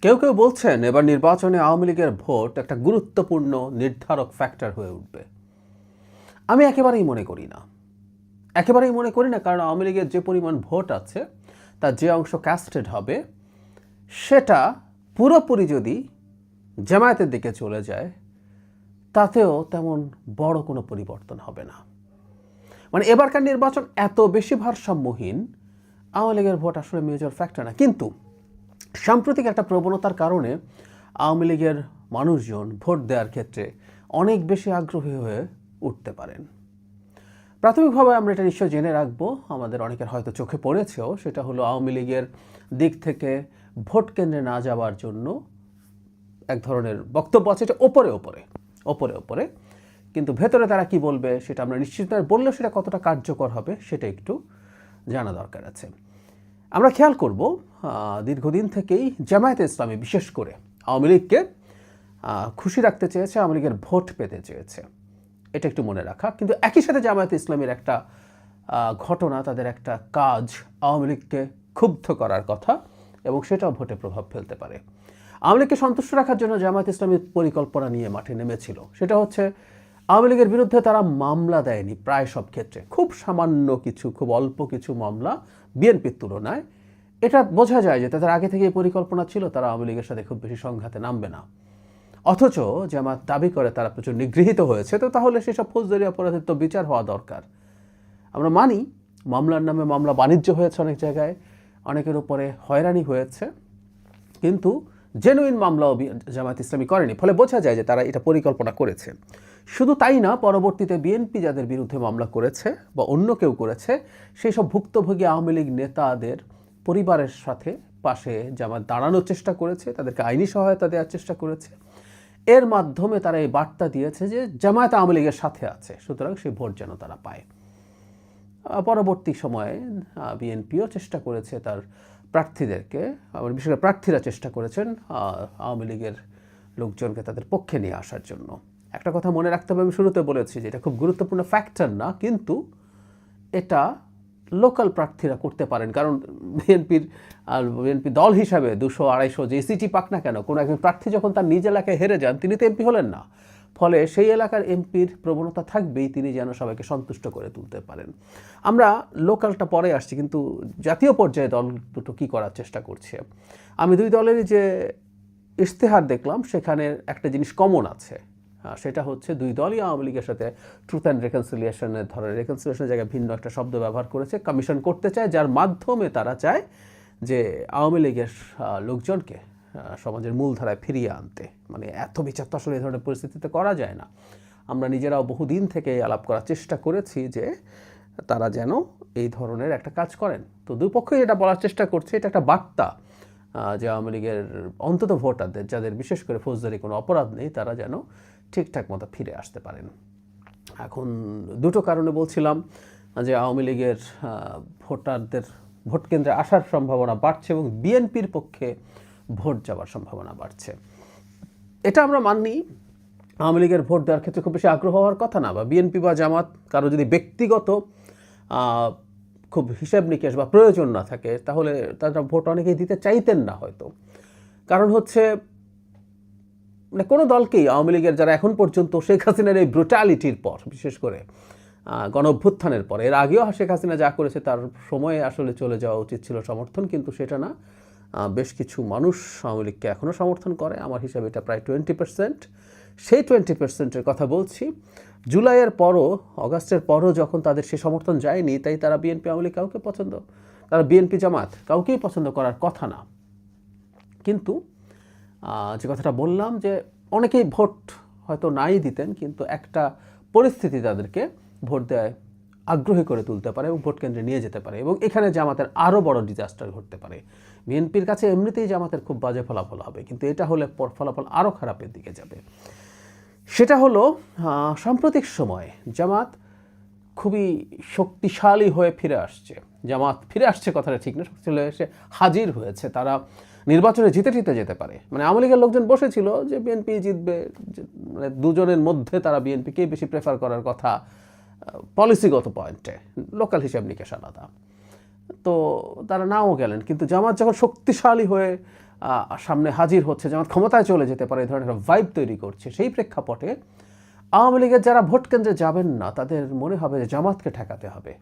কেউ কেউ বলছেন এবার নির্বাচনে আওয়ামী লীগের ভোট একটা গুরুত্বপূর্ণ নির্ধারক ফ্যাক্টর হয়ে উঠবে। আমি একেবারেই মনে করি না, কারণ আওয়ামী লীগের যে পরিমাণ ভোট আছে তার যে অংশ কাস্টেড হবে সেটা পুরোপুরি যদি জামায়াতের দিকে চলে যায় তাতেও তেমন বড় কোনো পরিবর্তন হবে না। মানে এবারকার নির্বাচন এত বেশি ভারসাম্যহীন, আওয়ামী লীগের ভোট আসলে মেজর ফ্যাক্টর না। কিন্তু সাম্প্রতিক একটা প্রবণতার কারণে আওয়ামী লীগের মানুষজন ভোট দেওয়ার ক্ষেত্রে অনেক বেশি আগ্রহী হয়ে উঠতে পারেন। প্রাথমিকভাবে আমরা এটা নিশ্চয় জেনে রাখবো, আমাদের অনেকের হয়তো চোখে পড়েছেও, সেটা হলো আওয়ামী লীগের দিক থেকে ভোট কেন্দ্রে না যাওয়ার জন্য এক ধরনের বক্তব্য আছে, এটা ওপরে ওপরে, কিন্তু ভেতরে তারা কি বলবে সেটা আমরা নিশ্চিত নয়। বললেও সেটা কতটা কার্যকর হবে সেটা একটু জানা দরকার আছে। আমরা খেয়াল করব দীর্ঘদিন থেকেই জামায়াতে ইসলামী বিশেষ করে আওয়ামী লীগকে খুশি রাখতে চেয়েছে, আওয়ামী লীগের ভোট পেতে চেয়েছে, এটা একটু মনে রাখা। কিন্তু একই সাথে জামায়াতে ইসলামীর একটা ঘটনা, তাদের একটা কাজ আওয়ামী লীগকে ক্ষুব্ধ করার কথা, এবং সেটাও ভোটে প্রভাব ফেলতে পারে। আওয়ামী লীগকে সন্তুষ্ট রাখার জন্য জামায়াতে ইসলামীর পরিকল্পনা নিয়ে মাঠে নেমেছিল। সেটা হচ্ছে আওয়ামী লীগের বিরুদ্ধে তারা মামলা দেয়নি প্রায় সব ক্ষেত্রে, খুব সামান্য কিছু, খুব অল্প কিছু মামলা বিএনপির তুলনায়। এটা বোঝা যায় যে তাদের আগে থেকেই পরিকল্পনা ছিল তারা আওয়ামী লীগের সাথে খুব বেশি সংঘাতে নামবে না। অথচ জামায়াত দাবি করে তারা প্রচুর নিগৃহীত হয়েছে, তো তাহলে সেসব ফৌজদারি অপরাধের তো বিচার হওয়া দরকার। আমরা মানি মামলার নামে মামলা বাণিজ্য হয়েছে অনেক জায়গায়, অনেকের উপরে হয়রানি হয়েছে, কিন্তু জেনুইন মামলাও জামায়াত ইসলামী করেনি। ফলে বোঝা যায় যে তারা এটা পরিকল্পনা করেছে। শুধু তাই না, পরবর্তীতে বিএনপি যাদের বিরুদ্ধে মামলা করেছে বা অন্য কেউ করেছে, সেই সব ভুক্তভোগী আওয়ামী লীগ নেতাদের পরিবারের সাথে পাশে জামায়াত দাঁড়ানোর চেষ্টা করেছে, তাদেরকে আইনি সহায়তা দেওয়ার চেষ্টা করেছে। এর মাধ্যমে তারা এই বার্তা দিয়েছে যে জামায়াত আওয়ামী লীগের সাথে আছে, সুতরাং সেই ভোট যেন তারা পায়। পরবর্তী সময়ে বিএনপিও চেষ্টা করেছে তার প্রার্থীদেরকে, বিশেষ করে প্রার্থীরা চেষ্টা করেছেন আওয়ামী লীগের লোকজনকে তাদের পক্ষে নিয়ে আসার জন্য। একটা কথা মনে রাখতে হবে, আমি শুরুতে বলেছি যে এটা খুব গুরুত্বপূর্ণ ফ্যাক্টর না, কিন্তু এটা লোকাল প্রার্থীরা করতে পারেন। কারণ বিএনপি দল হিসাবে 200-250 যে সিটি পাক না কেন, কোনো একজন প্রার্থী যখন তার নিজ এলাকায় হেরে যান, তিনি তো এমপি হলেন না। ফলে সেই এলাকার এমপির প্রবণতা থাকবেই তিনি যেন সবাইকে সন্তুষ্ট করে তুলতে পারেন। আমরা লোকালটা পরে আসছি, কিন্তু জাতীয় পর্যায়ে দল দুটো কী করার চেষ্টা করছে। আমি দুই দলেরই যে ইশতেহার দেখলাম সেখানে একটা জিনিস কমন আছে, সেটা হচ্ছে দুই দলই আওয়ামী লীগের সাথে ট্রুথ অ্যান্ড রেকনসিলিয়েশনের ধরনের, রেকনসিলিয়েশনের জায়গায় ভিন্ন একটা শব্দ ব্যবহার করেছে, কমিশন করতে চায়, যার মাধ্যমে তারা চায় যে আওয়ামী লীগের লোকজনকে সমাজের মূলধারায় ফিরিয়ে আনতে। মানে এত বিচার তো আসলে এই ধরনের পরিস্থিতিতে করা যায় না। আমরা নিজেরাও বহুদিন থেকে আলাপ করার চেষ্টা করেছি যে তারা যেন এই ধরনের একটা কাজ করেন। তো দুই পক্ষই এটা বলার চেষ্টা করছে, এটা একটা বার্তা যে আওয়ামী লীগের অন্তত ভোটারদের, যাদের বিশেষ করে ফৌজদারি কোনো অপরাধ নেই, তারা যেন ঠিকঠাক মতো ফিরে আসতে পারেন। এখন দুটো কারণে বলছিলাম যে আওয়ামী লীগের ভোটারদের ভোট কেন্দ্রে আসার সম্ভাবনা বাড়ছে এবং বিএনপির পক্ষে ভোট যাওয়ার সম্ভাবনা বাড়ছে। এটা আমরা মানি, আওয়ামী লীগের ভোট দেওয়ার ক্ষেত্রে খুব বেশি আগ্রহ হওয়ার কথা না, বা বিএনপি বা জামাত কারো যদি ব্যক্তিগত খুব হিসাব নিকেশ বা প্রয়োজন না থাকে, তাহলে তারা ভোট অনেকেই দিতে চাইতেন না হয়তো। কারণ হচ্ছে মানে কোনো দলকেই, আওয়ামী লীগের যারা এখন পর্যন্ত শেখ হাসিনার এই ব্রুটালিটির পর, বিশেষ করে গণ অভ্যুত্থানের পর, এর আগেও শেখ হাসিনা যা করেছে তার সময়ে আসলে চলে যাওয়া উচিত ছিল সমর্থন, কিন্তু সেটা না। বেশ কিছু মানুষ আওয়ামী লীগকে এখনও সমর্থন করে, আমার হিসাবে এটা প্রায় 20%। সেই 20%-এর কথা বলছি। জুলাইয়ের পরও, অগাস্টের পরও যখন তাদের সে সমর্থন যায়নি, তাই তারা বিএনপি আওয়ামী লীগ কাউকে তারা বিএনপি জামাত কাউকেই পছন্দ করার কথা না। কিন্তু যে কথাটা বললাম যে অনেকেই ভোট হয়তো নাই দিতেন, কিন্তু একটা পরিস্থিতি তাদেরকে ভোট দেয় আগ্রহী করে তুলতে পারে এবং ভোট কেন্দ্রে নিয়ে যেতে পারে, এবং এখানে জামাতের আরও বড় ডিজাস্টার ঘটতে পারে। বিএনপির কাছে এমনিতেই জামাতের খুব বাজে ফলাফল হবে, কিন্তু এটা হলে ফলাফল আরও খারাপের দিকে যাবে। সেটা হলো সাম্প্রতিক সময়ে জামাত খুবই শক্তিশালী হয়ে ফিরে আসছে। জামাত ফিরে আসছে কথাটা ঠিক না, শক্তিশালী এসে হাজির হয়েছে। তারা নির্বাচনে জিতে যেতে পারে। মানে আওয়ামী লীগের লোকজন বসেছিল যে বিএনপি জিতবে, মানে দুজনের মধ্যে তারা বিএনপিকেই বেশি প্রেফার করার কথা পলিসিগত পয়েন্টে, লোকাল হিসাব নিকেশ আলাদা। তো তারা নাও গেলেন, কিন্তু জামাত যখন শক্তিশালী হয়ে সামনে হাজির হচ্ছে, জামাত ক্ষমতায় চলে যেতে পারে, এই ধরনের একটা ভাইব তৈরি করছে, সেই প্রেক্ষাপটে আওয়ামী লীগের যারা ভোট কেন্দ্রে যাবেন না তাদের মনে হবে যে জামাতকে ঠেকাতে হবে।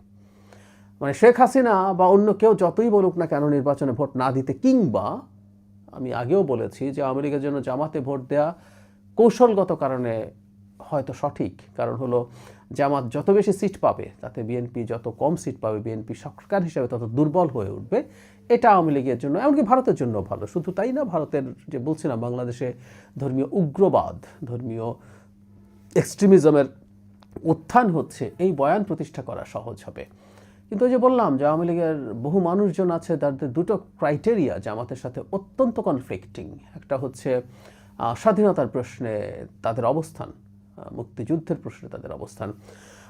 মানে শেখ হাসিনা বা অন্য কেউ যতই বলুক না কেন নির্বাচনে ভোট না দিতে, কিংবা আমি আগেও বলেছি যে আওয়ামী লীগের জন্য জামাতে ভোট দেওয়া কৌশলগত কারণে হয়তো সঠিক, কারণ হলো জামাত যত বেশি সিট পাবে তাতে বিএনপি যত কম সিট পাবে, বিএনপি সরকার হিসেবে তত দুর্বল হয়ে উঠবে। এটা আওয়ামী লীগের জন্য, এমনকি ভারতের জন্য ভালো। শুধু তাই না, ভারতের যে বলছি না বাংলাদেশে ধর্মীয় উগ্রবাদ, ধর্মীয় এক্সট্রিমিজমের উত্থান হচ্ছে, এই বয়ান প্রতিষ্ঠা করা সহজ হবে। কিন্তু ওই যে বললাম যে আওয়ামী লীগের বহু মানুষজন আছে তাদের দুটো ক্রাইটেরিয়া জামাতের সাথে অত্যন্ত কনফ্লিক্টিং। একটা হচ্ছে স্বাধীনতার প্রশ্নে তাদের অবস্থান, মুক্তিযুদ্ধের প্রশ্নে তাদের অবস্থান।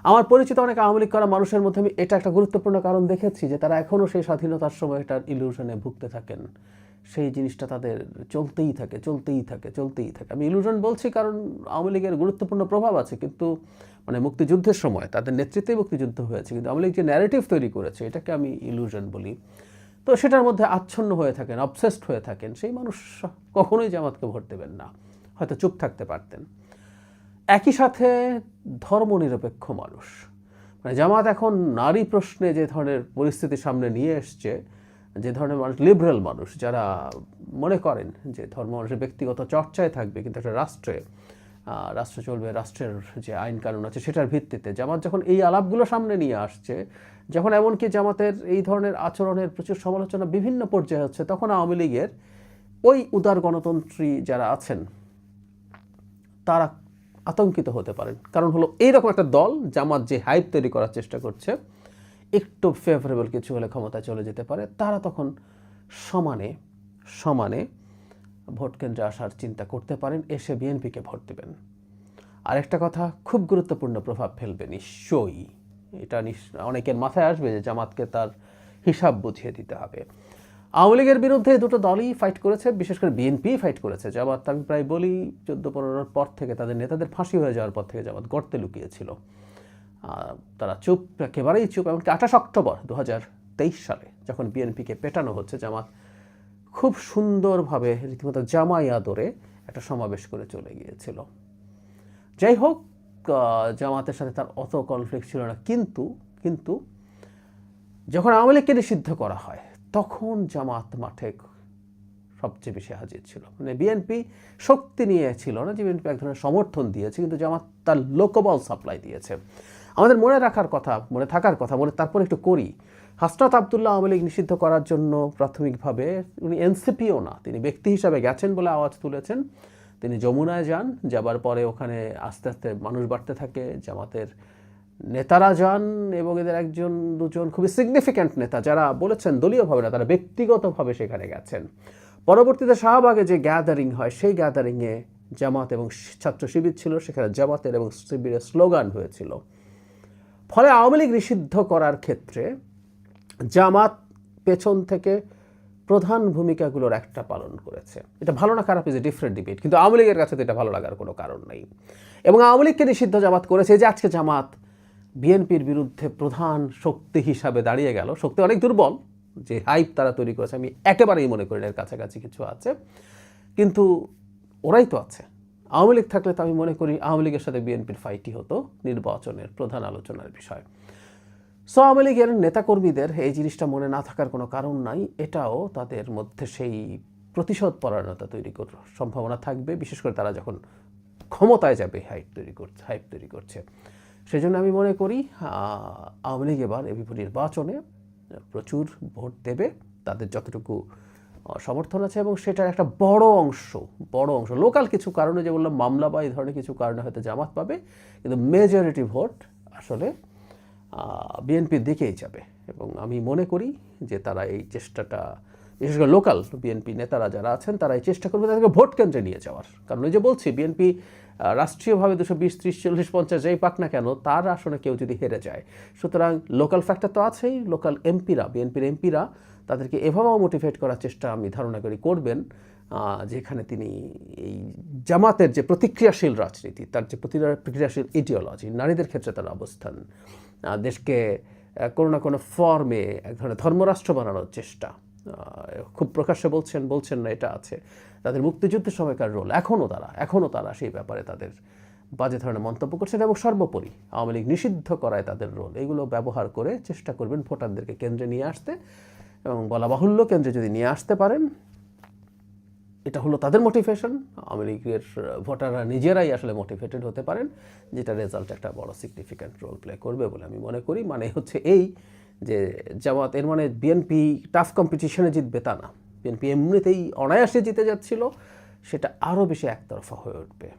আমার পরিচিত অনেক আওয়ামী লীগ করা মানুষের মধ্যে আমি এটা একটা গুরুত্বপূর্ণ কারণ দেখেছি যে তারা এখনও সেই স্বাধীনতার সময়টার ইলিউশনে ভুগতে থাকেন। সেই জিনিসটা তাদের চলতেই থাকে। আমি ইলিউশন বলছি কারণ আওয়ামী লীগের গুরুত্বপূর্ণ প্রভাব আছে, কিন্তু মানে মুক্তিযুদ্ধের সময় তাদের নেতৃত্বে মুক্তিযুদ্ধ হয়েছে, কিন্তু আওয়ামী লীগ যে ন্যারেটিভ তৈরি করেছে এটাকে আমি ইলিউশন বলি। তো সেটার মধ্যে আচ্ছন্ন হয়ে থাকেন, অবসেসড হয়ে থাকেন, সেই মানুষ কখনোই জামাতকে ভোট দেবেন না, হয়তো চুপ থাকতে পারতেন। একই সাথে ধর্মনিরপেক্ষ মানুষ, মানে জামাত এখন নারী প্রশ্নে যে ধরনের পরিস্থিতি সামনে নিয়ে এসছে, যে ধরনের মানুষ, লিবারেল মানুষ যারা মনে করেন যে ধর্ম মানুষের ব্যক্তিগত চর্চায় থাকবে, কিন্তু একটা রাষ্ট্র চলবে, রাষ্ট্রের যে আইন কানুন আছে সেটার ভিত্তিতে, জামাত যখন এই আলাপগুলো সামনে নিয়ে আসছে, যখন এমনকি জামাতের এই ধরনের আচরণের প্রচুর সমালোচনা বিভিন্ন পর্যায়ে হচ্ছে, তখন আওয়ামী লীগের ওই উদার গণতন্ত্রী যারা আছেন তারা আতঙ্কিত হতে পারেন। কারণ হলো এইরকম একটা দল, জামাত যে হাইপ তৈরি করার চেষ্টা করছে, একটু ফেভারেবল কিছু হলে ক্ষমতায় চলে যেতে পারে, তারা তখন সমানে ভোট কেন্দ্রে আসার চিন্তা করতে পারেন, এসে বিএনপিকে ভোট দেবেন। আরেকটা কথা, খুব গুরুত্বপূর্ণ প্রভাব ফেলবে নিশ্চয়ই, এটা অনেকের মাথায় আসবে যে জামাতকে তার হিসাব বুঝিয়ে দিতে হবে। আওয়ামী লীগের বিরুদ্ধে দুটো দলই ফাইট করেছে, বিশেষ করে বিএনপি ফাইট করেছে। জামাত, আমি প্রায় বলি 14-15 পর থেকে, তাদের নেতাদের ফাঁসি হয়ে যাওয়ার পর থেকে জামাত গর্তে লুকিয়েছিল। তারা চুপ, একেবারেই চুপ। এমনকি 28 অক্টোবর 2023 সালে যখন বিএনপিকে পেটানো হচ্ছে, জামাত খুব সুন্দরভাবে রীতিমতো জামাই আদরে একটা সমাবেশ করে চলে গিয়েছিল। যাই হোক, জামাতের সাথে তার অত কনফ্লিক্ট ছিল না, কিন্তু যখন আওয়ামী লীগকে নিষিদ্ধ করা হয় তখন জামাত মাঠে সবচেয়ে বেশি হাজির ছিল। মানে বিএনপি শক্তি নিয়ে ছিল না, যে বিএনপি এক ধরনের সমর্থন দিয়েছে, কিন্তু জামাত তার লোকবল সাপ্লাই দিয়েছে। আমাদের মনে থাকার কথা, তারপর একটু করি। হাসনাত আবদুল্লাহ আওয়ামী লীগ নিষিদ্ধ করার জন্য প্রাথমিকভাবে উনি এনসিপিও না, তিনি ব্যক্তি হিসাবে গেছেন বলে আওয়াজ তুলেছেন। তিনি যমুনায় যান, যাবার পরে ওখানে আস্তে আস্তে মানুষ বাড়তে থাকে, জামাতের নেতারা যান, এবং এদের 1-2জন খুবই সিগনিফিক্যান্ট নেতা যারা বলেছেন দলীয়ভাবে না, তারা ব্যক্তিগতভাবে সেখানে গেছেন। পরবর্তীতে শাহবাগে যে গ্যাদারিং হয়, সেই গ্যাদারিংয়ে জামাত এবং ছাত্র শিবির ছিল, সেখানে জামাতের এবং শিবিরের স্লোগান হয়েছিল। ফলে আওয়ামী লীগ নিষিদ্ধ করার ক্ষেত্রে জামাত পেছন থেকে প্রধান ভূমিকাগুলোর একটা পালন করেছে। এটা ভালো না খারাপ ইজ এ ডিফারেন্ট ডিবেট, কিন্তু আওয়ামী লীগের কাছে তো এটা ভালো লাগার কোনো কারণ নেই। এবং আওয়ামী লীগকে নিষিদ্ধ জামাত করেছে, যে আজকে জামাত বিএনপির বিরুদ্ধে প্রধান শক্তি হিসাবে দাঁড়িয়ে গেল। শক্তি অনেক দুর্বল, যে হাইপ তারা তৈরি করেছে আমি একেবারেই মনে করি এর কাছাকাছি কিছু আছে, কিন্তু ওরাই তো আছে। আওয়ামী লীগ থাকলে তো আমি মনে করি আওয়ামী লীগের সাথে বিএনপির ফাইটই হতো নির্বাচনের প্রধান আলোচনার বিষয়। সো আওয়ামী লীগের নেতাকর্মীদের এই জিনিসটা মনে না থাকার কোনো কারণ নাই। এটাও তাদের মধ্যে সেই প্রতিশোধ পরায়ণতা তৈরি করার সম্ভাবনা থাকবে, বিশেষ করে তারা যখন ক্ষমতায় যাবে হাইপ তৈরি করছে। সেই জন্য আমি মনে করি আওয়ামী লীগ এবার এবিপি নির্বাচনে প্রচুর ভোট দেবে, তাদের যতটুকু সমর্থন আছে, এবং সেটার একটা বড় অংশ লোকাল কিছু কারণে, যে বললাম মামলা বা এই ধরনের কিছু কারণে হয়তো জামাত পাবে, কিন্তু মেজরিটি ভোট আসলে বিএনপির দিকেই যাবে। এবং আমি মনে করি যে তারা এই চেষ্টাটা, বিশেষ করে লোকাল বিএনপি নেতারা যারা আছেন, তারা এই চেষ্টা করবে তাদেরকে ভোট কেন্দ্রে নিয়ে যাওয়ার। কারণ ওই যে বলছি, বিএনপি রাষ্ট্রীয়ভাবে 220, 30, 40, 50 যেই পাক না কেন, তার আসনে কেউ যদি হেরে যায়, সুতরাং লোকাল ফ্যাক্টর তো আছেই। লোকাল এমপিরা, বিএনপির এমপিরা তাদেরকে এভাবেও মোটিভেট করার চেষ্টা আমি ধারণা করি করবেন, যেখানে তিনি এই জামাতের যে প্রতিক্রিয়াশীল রাজনীতি, তার যে প্রতিক্রিয়াশীল ইডিওলজি, নারীদের ক্ষেত্রে তার অবস্থান, দেশকে কোনো না কোনো ফর্মে এক ধরনের ধর্মরাষ্ট্র বানানোর চেষ্টা, খুব প্রকাশ্যে বলছেন না, এটা আছে। তাদের মুক্তিযুদ্ধের সময়কার রোল এখনও তারা সেই ব্যাপারে তাদের বাজে ধরনের মন্তব্য করছেন, এবং সর্বোপরি আওয়ামী লীগ নিষিদ্ধ করায় তাদের রোল, এগুলো ব্যবহার করে চেষ্টা করবেন ভোটারদেরকে কেন্দ্রে নিয়ে আসতে। এবং বলা বাহুল্য, কেন্দ্রে যদি নিয়ে আসতে পারেন, এটা হলো তাদের মোটিভেশন। আওয়ামী লীগের ভোটাররা নিজেরাই আসলে মোটিভেটেড হতে পারেন, যেটা রেজাল্ট একটা বড় সিগনিফিক্যান্ট রোল প্লে করবে বলে আমি মনে করি। মানে হচ্ছে এই যে জামাত, এর মানে বিএনপি টাফ কম্পিটিশনে জিতবে তা না। বিএনপি এমনিতেই অনায়াসে জিতে যাচ্ছিল, সেটা আরও বেশি একতরফা হয়ে উঠবে।